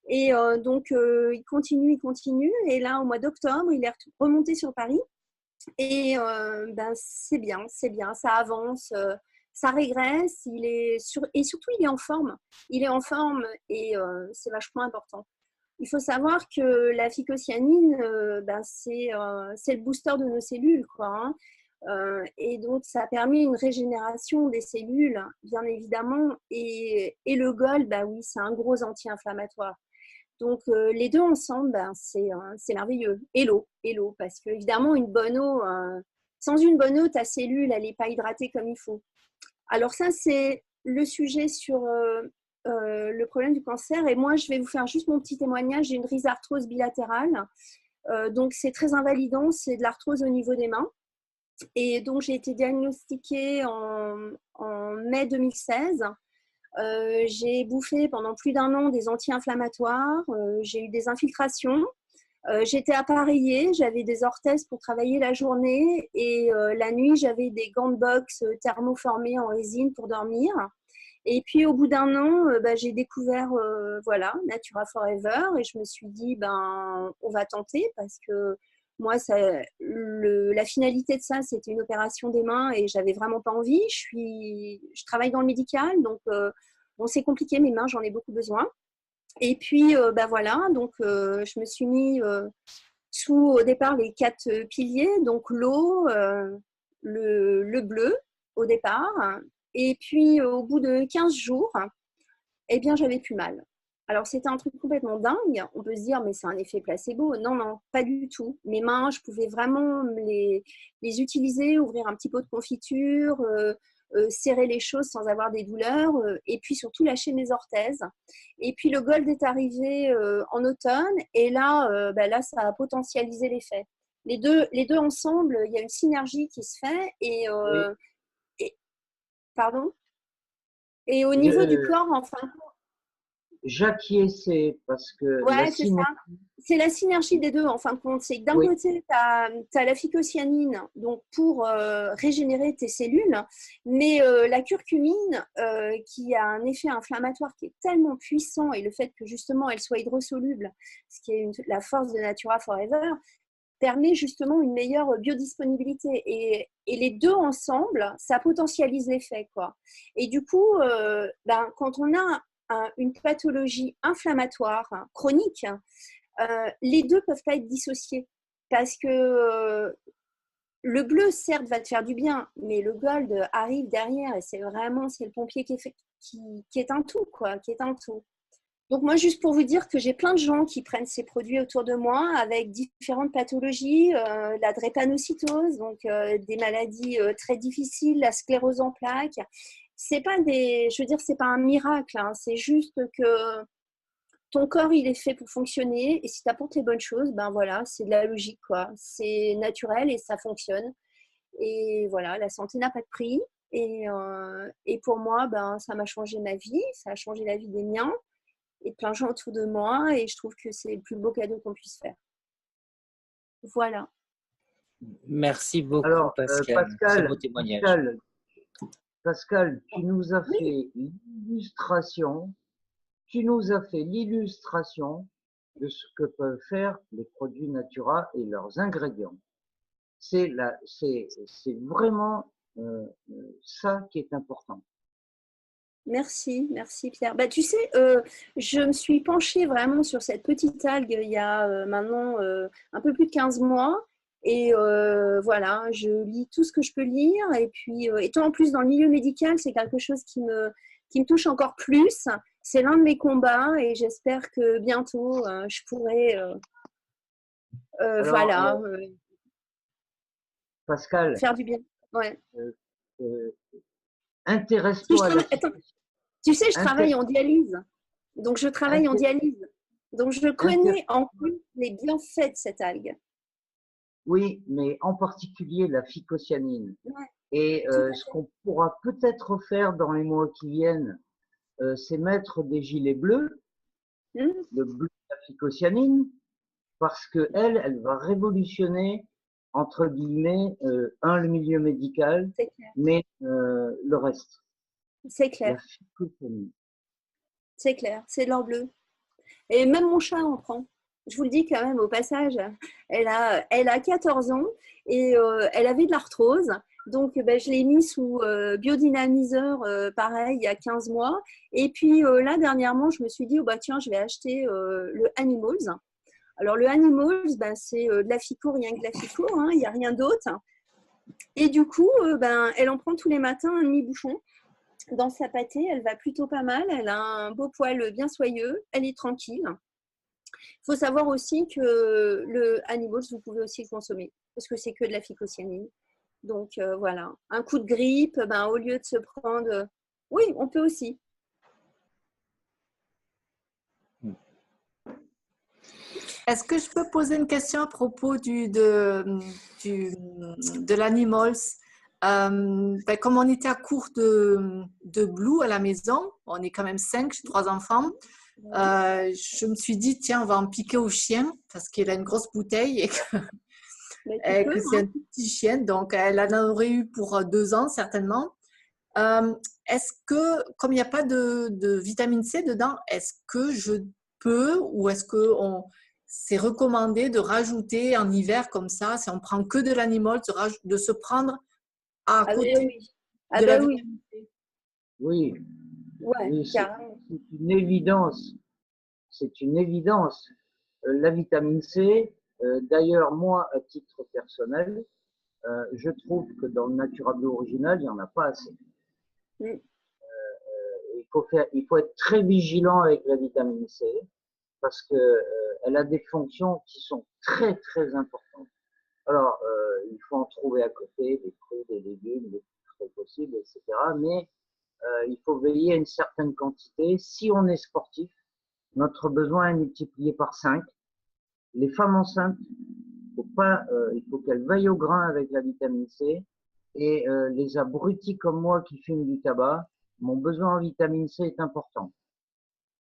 J: Et donc, il continue, et là, au mois d'octobre, il est remonté sur Paris. Et c'est bien, ça avance, ça régresse, et surtout il est en forme. Il est en forme et c'est vachement important. Il faut savoir que la phycocyanine, c'est le booster de nos cellules, quoi, hein. Et donc ça permet une régénération des cellules, bien évidemment. Et le Gold, oui, c'est un gros anti-inflammatoire. Donc, les deux ensemble, c'est merveilleux. Et l'eau, parce que évidemment, une bonne eau, sans une bonne eau, ta cellule, elle n'est pas hydratée comme il faut. Alors ça, c'est le sujet sur le problème du cancer. Et moi, je vais vous faire juste mon petit témoignage. J'ai une rhizarthrose bilatérale. Donc, c'est très invalidant. C'est de l'arthrose au niveau des mains. Et donc, j'ai été diagnostiquée en mai 2016. J'ai bouffé pendant plus d'1 an des anti-inflammatoires. J'ai eu des infiltrations. J'étais appareillée, j'avais des orthèses pour travailler la journée et la nuit, j'avais des gants de boxe thermoformés en résine pour dormir. Et puis, au bout d'1 an, j'ai découvert voilà, Natura Forever et je me suis dit, on va tenter parce que moi, la finalité de ça, c'était une opération des mains et j'avais vraiment pas envie. Je travaille dans le médical, donc bon, c'est compliqué, mes mains, j'en ai beaucoup besoin. Et puis, voilà, donc je me suis mis sous, au départ, les 4 piliers, donc l'eau, le bleu, au départ. Et puis, au bout de 15 jours, eh bien, j'avais plus mal. Alors, c'était un truc complètement dingue. On peut se dire, mais c'est un effet placebo. Non, non, pas du tout. Mes mains, je pouvais vraiment les utiliser, ouvrir un petit pot de confiture, serrer les choses sans avoir des douleurs, et puis surtout lâcher mes orthèses. Et puis, le Gold est arrivé en automne, et là, là, ça a potentialisé l'effet. Les deux ensemble, il y a une synergie qui se fait,
B: Oui.
J: Pardon. Et au niveau du corps, enfin,
B: j'acquiesçais parce que
J: ouais, c'est ça. C'est la synergie des deux, en fin de compte. C'est que d'un
B: Oui.
J: côté, tu as la phycocyanine donc pour régénérer tes cellules, mais la curcumine, qui a un effet inflammatoire qui est tellement puissant, et le fait que justement elle soit hydrosoluble, ce qui est la force de Natura Forever, permet justement une meilleure biodisponibilité. Et les deux ensemble, ça potentialise l'effet, quoi. Et du coup, quand on a une pathologie inflammatoire chronique, les deux ne peuvent pas être dissociés. Parce que le bleu, certes, va te faire du bien, mais le gold arrive derrière et c'est le pompier qui est un tout, quoi, qui est un tout. Donc moi, juste pour vous dire que j'ai plein de gens qui prennent ces produits autour de moi avec différentes pathologies, la drépanocytose, donc des maladies très difficiles, la sclérose en plaques. C'est pas c'est pas un miracle, hein, c'est juste que ton corps, il est fait pour fonctionner et si tu apportes les bonnes choses, voilà, c'est de la logique, quoi. C'est naturel et ça fonctionne. Et voilà, la santé n'a pas de prix. Et pour moi, ça m'a changé ma vie, ça a changé la vie des miens et de plein de gens autour de moi. Et je trouve que c'est le plus beau cadeau qu'on puisse faire. Voilà.
A: Merci beaucoup,
B: Alors,
A: Pascal. Très beau témoignage.
B: Pascal, tu nous as fait l'illustration. Tu nous as fait l'illustration de ce que peuvent faire les produits Natura et leurs ingrédients. C'est vraiment ça qui est important.
J: Merci Pierre. Tu sais, je me suis penchée vraiment sur cette petite algue il y a maintenant un peu plus de 15 mois. Et voilà, je lis tout ce que je peux lire. Et puis, étant en plus dans le milieu médical, c'est quelque chose qui me touche encore plus. C'est l'un de mes combats et j'espère que bientôt, je pourrai
B: Alors, Pascal,
J: faire du bien. Ouais.
B: Intéresse-toi à la
J: tu sais, je travaille en dialyse. Donc, je travaille en dialyse. Donc, je connais en plus les bienfaits de cette algue.
B: Oui, mais en particulier la phycocyanine.
J: Ouais,
B: et ce qu'on pourra peut-être faire dans les mois qui viennent, c'est mettre des gilets bleus, le bleu de la phycocyanine, parce que elle va révolutionner, entre guillemets, le milieu médical, mais le reste.
J: C'est clair. C'est clair, c'est de l'or bleu. Et même mon chat en prend. Je vous le dis quand même au passage, elle a 14 ans et elle avait de l'arthrose. Donc, je l'ai mis sous biodynamiseur, pareil, il y a 15 mois. Et puis là, dernièrement, je me suis dit, tiens, je vais acheter le Animals. Alors, le Animals, c'est de la phyco, rien que de la phyco, hein, il n'y a rien d'autre. Et du coup, elle en prend tous les matins un demi-bouchon. Dans sa pâtée, elle va plutôt pas mal. Elle a un beau poil bien soyeux. Elle est tranquille. Il faut savoir aussi que le Animals, vous pouvez aussi le consommer parce que c'est que de la phycocyanine. Donc voilà, un coup de grippe, au lieu de se prendre Oui, on peut aussi.
H: Est-ce que je peux poser une question à propos de l'Animals? Comme on était à court de Blue à la maison, on est quand même 5, j'ai 3 enfants, je me suis dit, tiens, on va en piquer au chien parce qu'il a une grosse bouteille et que c'est un tout petit chien, donc elle en aurait eu pour 2 ans certainement. Est-ce que, comme il n'y a pas de vitamine C dedans, est-ce que je peux ou est-ce que c'est recommandé de rajouter en hiver comme ça, si on prend que de l'animal, de se prendre à côté de la vitamine C?
B: Oui,
J: Ouais,
B: oui, c'est
J: carrément.
B: une évidence. C'est une évidence. La vitamine C, d'ailleurs, moi, à titre personnel, je trouve que dans le Natura Bio original, il n'y en a pas assez.
J: Mm.
B: Il faut être très vigilant avec la vitamine C parce que elle a des fonctions qui sont très très importantes. Alors, il faut en trouver à côté des fruits, des légumes, les plus frais possibles, etc. Mais il faut veiller à une certaine quantité. Si on est sportif, notre besoin est multiplié par 5. Les femmes enceintes, il faut qu'elles veillent au grain avec la vitamine C. Et les abrutis comme moi qui fument du tabac, mon besoin en vitamine C est important.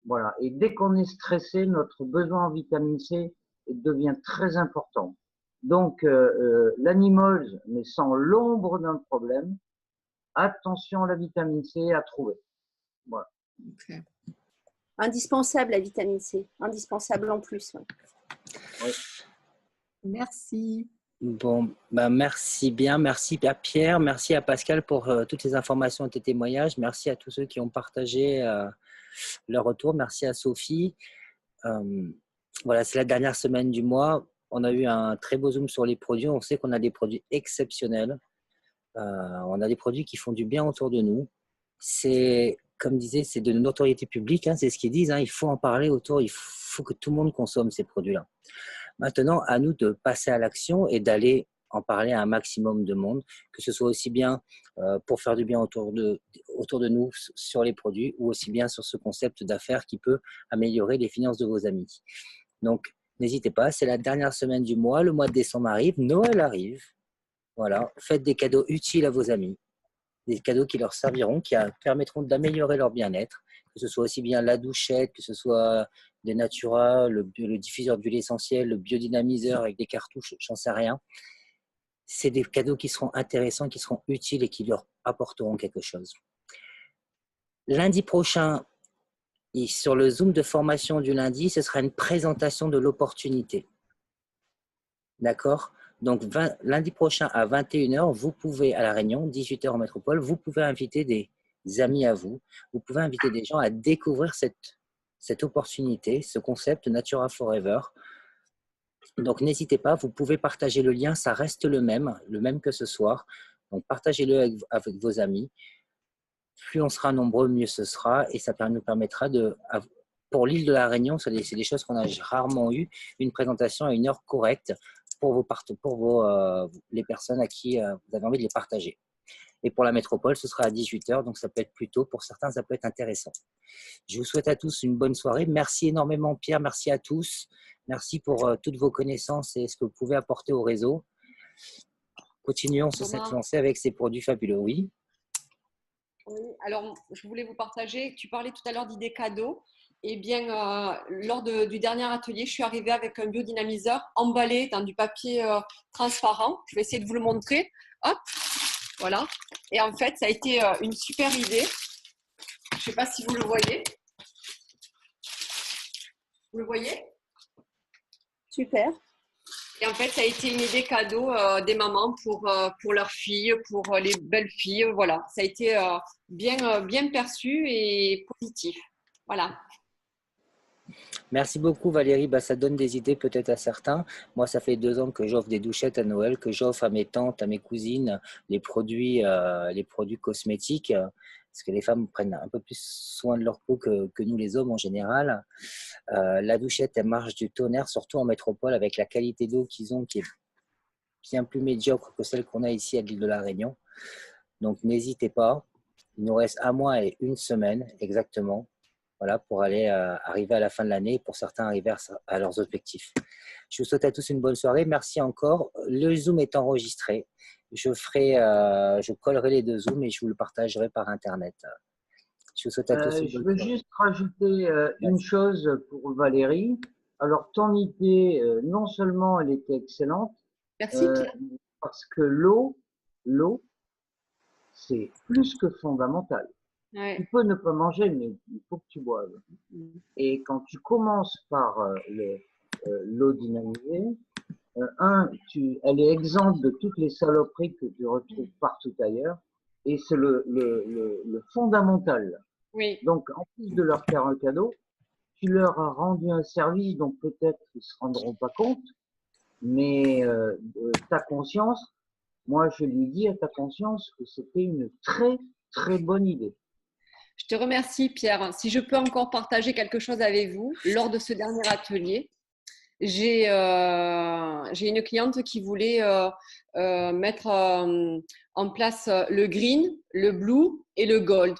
B: Voilà. Et dès qu'on est stressé, notre besoin en vitamine C devient très important. Donc, l'animals, mais sans l'ombre d'un problème, attention à la vitamine C à trouver. Voilà.
H: Okay.
J: Indispensable la vitamine C, indispensable en plus. Ouais.
B: Ouais.
H: Merci.
A: Bon, ben merci bien, merci à Pierre, merci à Pascal pour toutes les informations et tes témoignages, merci à tous ceux qui ont partagé leur retour, merci à Sophie. Voilà, c'est la dernière semaine du mois, on a eu un très beau zoom sur les produits, on sait qu'on a des produits exceptionnels, on a des produits qui font du bien autour de nous. C'est, comme disait, c'est de notoriété publique, hein, c'est ce qu'ils disent, hein, il faut en parler autour, il faut que tout le monde consomme ces produits-là. Maintenant, à nous de passer à l'action et d'aller en parler à un maximum de monde, que ce soit aussi bien pour faire du bien autour de nous sur les produits ou aussi bien sur ce concept d'affaires qui peut améliorer les finances de vos amis. Donc, n'hésitez pas, c'est la dernière semaine du mois, le mois de décembre arrive, Noël arrive. Voilà, faites des cadeaux utiles à vos amis, des cadeaux qui leur serviront, qui permettront d'améliorer leur bien-être, que ce soit aussi bien la douchette, que ce soit des Natura, le diffuseur d'huile essentielle, le biodynamiseur avec des cartouches, j'en sais rien. C'est des cadeaux qui seront intéressants, qui seront utiles et qui leur apporteront quelque chose. Lundi prochain, et sur le Zoom de formation du lundi, ce sera une présentation de l'opportunité. D'accord ? Donc, lundi prochain à 21h, vous pouvez, à La Réunion, 18h en métropole, vous pouvez inviter des amis à vous. Vous pouvez inviter des gens à découvrir cette opportunité, ce concept Natura Forever. Donc, n'hésitez pas, vous pouvez partager le lien, ça reste le même que ce soir. Donc, partagez-le avec vos amis. Plus on sera nombreux, mieux ce sera. Et ça nous permettra de... Pour l'île de La Réunion, c'est des choses qu'on a rarement eues, une présentation à une heure correcte pour les personnes à qui vous avez envie de les partager. Et pour la métropole, ce sera à 18h, donc ça peut être plus tôt. Pour certains, ça peut être intéressant. Je vous souhaite à tous une bonne soirée. Merci énormément, Pierre. Merci à tous. Merci pour toutes vos connaissances et ce que vous pouvez apporter au réseau. Continuons sur cette lancée avec ces produits fabuleux. Oui.
K: Oui, alors je voulais vous partager, tu parlais tout à l'heure d'idées cadeaux. Eh bien, lors du dernier atelier, je suis arrivée avec un biodynamiseur emballé dans du papier transparent. Je vais essayer de vous le montrer. Hop, voilà. Et en fait, ça a été une super idée. Je ne sais pas si vous le voyez. Vous le voyez?
J: Super.
K: Et en fait, ça a été une idée cadeau des mamans pour leurs filles, pour les belles filles. Voilà, ça a été bien perçu et positif. Voilà.
A: Merci beaucoup Valérie, ça donne des idées peut-être à certains. Moi, ça fait 2 ans que j'offre des douchettes à Noël, que j'offre à mes tantes, à mes cousines, les produits cosmétiques, parce que les femmes prennent un peu plus soin de leur peau que nous les hommes en général. La douchette, elle marche du tonnerre, surtout en métropole, avec la qualité d'eau qu'ils ont, qui est bien plus médiocre que celle qu'on a ici à l'île de la Réunion. Donc, n'hésitez pas. Il nous reste 1 mois et 1 semaine exactement, voilà, pour aller arriver à la fin de l'année, pour certains arriver à leurs objectifs. Je vous souhaite à tous une bonne soirée. Merci encore. Le Zoom est enregistré. Je collerai les 2 Zooms et je vous le partagerai par Internet. Je vous souhaite à tous une
B: Je
A: bonne
B: veux
A: soirée.
B: juste rajouter une chose pour Valérie. Alors, ton idée, non seulement elle était excellente,
K: Merci Pierre.
B: parce que l'eau, c'est plus que fondamental.
K: Ouais.
B: Tu peux ne pas manger, mais il faut que tu boives. Et quand tu commences par l'eau dynamisée, elle est exempte de toutes les saloperies que tu retrouves partout ailleurs, et c'est le fondamental.
K: Oui.
B: Donc, en plus de leur faire un cadeau, tu leur as rendu un service dont peut-être ils ne se rendront pas compte, mais ta conscience, moi je lui dis à ta conscience que c'était une très très bonne idée.
K: Je te remercie Pierre. Si je peux encore partager quelque chose avec vous, lors de ce dernier atelier, j'ai une cliente qui voulait mettre en place le green, le blue et le gold.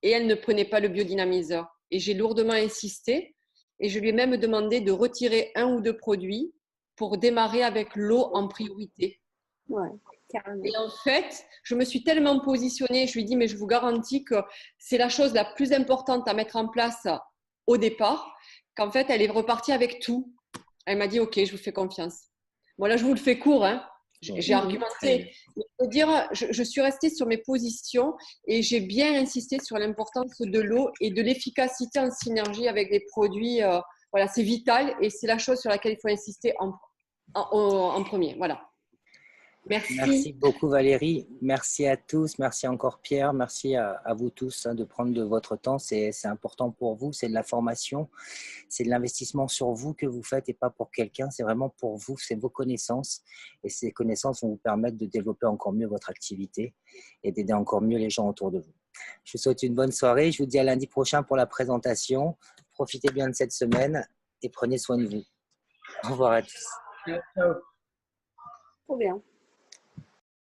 K: Et elle ne prenait pas le biodynamiseur. Et j'ai lourdement insisté et je lui ai même demandé de retirer 1 ou 2 produits pour démarrer avec l'eau en priorité.
J: Ouais, carrément.
K: Et en fait, je me suis tellement positionnée, je lui ai dit, mais je vous garantis que c'est la chose la plus importante à mettre en place au départ, qu'en fait, elle est repartie avec tout. Elle m'a dit, OK, je vous fais confiance. Bon, là, je vous le fais court, hein. J'ai argumenté. Je veux dire, je suis restée sur mes positions et j'ai bien insisté sur l'importance de l'eau et de l'efficacité en synergie avec les produits. Voilà, c'est vital et c'est la chose sur laquelle il faut insister en premier. Voilà.
A: Merci beaucoup Valérie, merci à tous, merci encore Pierre, merci à vous tous de prendre de votre temps, c'est important pour vous, c'est de la formation, c'est de l'investissement sur vous que vous faites et pas pour quelqu'un, c'est vraiment pour vous, c'est vos connaissances et ces connaissances vont vous permettre de développer encore mieux votre activité et d'aider encore mieux les gens autour de vous. Je vous souhaite une bonne soirée, je vous dis à lundi prochain pour la présentation, profitez bien de cette semaine et prenez soin de vous. Au revoir à tous.
B: Ciao.
J: Trop bien.